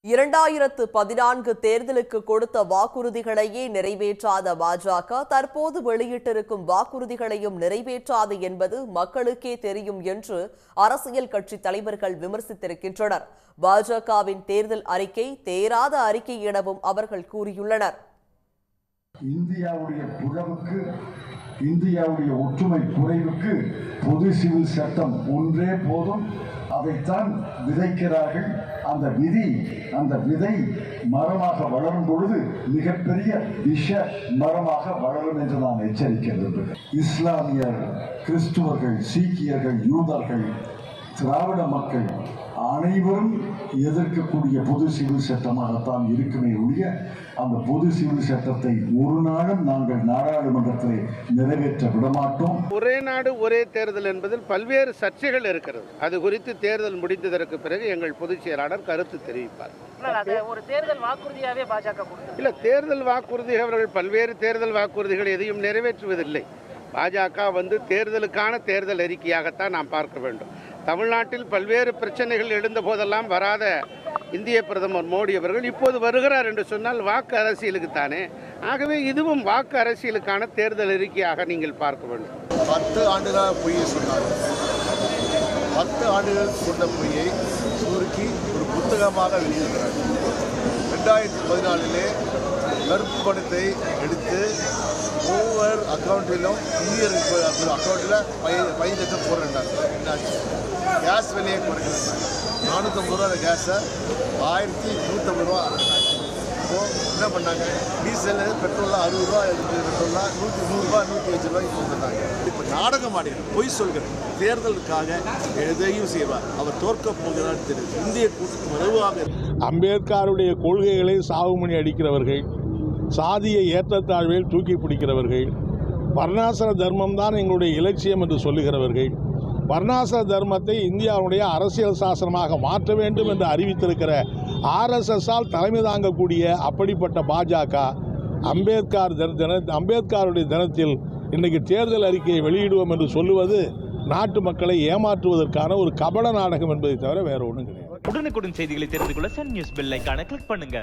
2014 தேர்தலுக்கு கொடுத்த வாக்குறுதிகளையே நிறைவேற்றாத பாஜக தற்போது வெளியிட்டிருக்கும் வாக்குறுதிகளையும் நிறைவேற்றாது என்பது மக்களுக்கே தெரியும் என்று அரசியல் கட்சி தலைவர்கள் விமர்சித்திருக்கின்றனர். பாஜகவின் தேர்தல் அறிக்கை தேராத அறிக்கை எனவும் அவர்கள் கூறியுள்ளனர். இந்தியாவுடைய புகழுக்கு, இந்தியாவுடைய ஒற்றுமை குறைவுக்கு பொது சிவில் சட்டம் ஒன்றே போதும். அதைத்தான் விதைக்கிறார்கள். அந்த விதை மரமாக வளரும் பொழுது மிகப்பெரிய விஷ மரமாக வளரும் என்று நான் எச்சரிக்க விரும்புகிறேன். இஸ்லாமியர், கிறிஸ்துவர்கள், சீக்கியர்கள், யூதர்கள், திராவிட மக்கள் அனைவரும் எதிர்க்கக்கூடிய பொது சிவில் சட்டமாகத்தான் இருக்குமே ஒழிய அந்த பொது சிவில் சட்டத்தை ஒரு நாளும் நாங்கள் நாடாளுமன்றத்தில் நிறைவேற்ற விடமாட்டோம். ஒரே நாடு ஒரே தேர்தல் என்பதில் பல்வேறு சர்ச்சைகள் இருக்கிறது. அது குறித்து தேர்தல் முடிந்ததற்கு பிறகு எங்கள் பொதுச் செயலாளர் கருத்து தெரிவிப்பார். ஒரு தேர்தல் வாக்குறுதியாவே பாஜக இல்ல, தேர்தல் வாக்குறுதி அவர்கள் பல்வேறு தேர்தல் வாக்குறுதிகள் எதையும் நிறைவேற்றுவதில்லை. பாஜக தேர்தலுக்கான தேர்தல் அறிக்கையாகத்தான் நாம் பார்க்க வேண்டும். தமிழ்நாட்டில் பல்வேறு பிரச்சனைகள் எழுந்த போதெல்லாம் வராத இந்திய பிரதமர் மோடி அவர்கள் இப்போது வருகிறார் என்று சொன்னால் வாக்கு அரசியலுக்குத்தானே. ஆகவே இதுவும் வாக்கு அரசியலுக்கான தேர்தல் அறிக்கையாக நீங்கள் பார்க்க வேண்டும். 10 ஆண்டுகளாக பொய்யை சொன்னார். 10 ஆண்டுகள் சொன்ன பொய்யை சுருக்கி ஒரு புத்தகமாக வெளியிடுகிறார். 2014 கருப்பு பணத்தை எடுத்து ஒவ்வொரு அக்கௌண்ட்டிலும் இந்தியர் அக்கௌண்ட்டில் 15 லட்சம் போடுறாங்க. என்னாச்சு? கேஸ் விலையை குறைக்கிறாங்க. 450 ரூபா கேஸை 1150 ரூபா. இப்போது என்ன பண்ணாங்க? டீசல் பெட்ரோலாக 60 ரூபா, பெட்ரோலாக 100 ரூபா, 105 ரூபாய்க்கு கொடுத்துட்டாங்க. இப்போ நாடகம் ஆடுகிறார், பொய் சொல்கிறார். தேர்தலுக்காக எதையும் செய்வார். அவர் தோற்கப் போகிறார் தெரியுது. இந்திய கூட்டணி மறைவாக அம்பேத்கருடைய கொள்கைகளை சாவுமணி அடிக்கிறவர்கள், சாதிய ஏற்றத்தாழ்வில் தூக்கி பிடிக்கிறவர்கள், வர்ணாசிர தர்மம் தான் எங்களுடைய இலட்சியம் என்று சொல்லுகிறவர்கள், வர்ணாசிர தர்மத்தை இந்தியாவுடைய அரசியல் சாசனமாக மாற்ற வேண்டும் என்று அறிவித்திருக்கிற RSSஆல் தலைமை தாங்கக்கூடிய அப்படிப்பட்ட பாஜக அம்பேத்கருடைய தினத்தில் இன்றைக்கு தேர்தல் அறிக்கையை வெளியிடுவோம் என்று சொல்லுவது நாட்டு மக்களை ஏமாற்றுவதற்கான ஒரு கபட நாடகம் என்பதை தவிர வேற ஒன்றும் கிடையாது. உடனுக்குடன் செய்திகளை தெரிந்து கொள்ள சன் நியூஸ் பெல் ஐகானை கிளிக் பண்ணுங்க.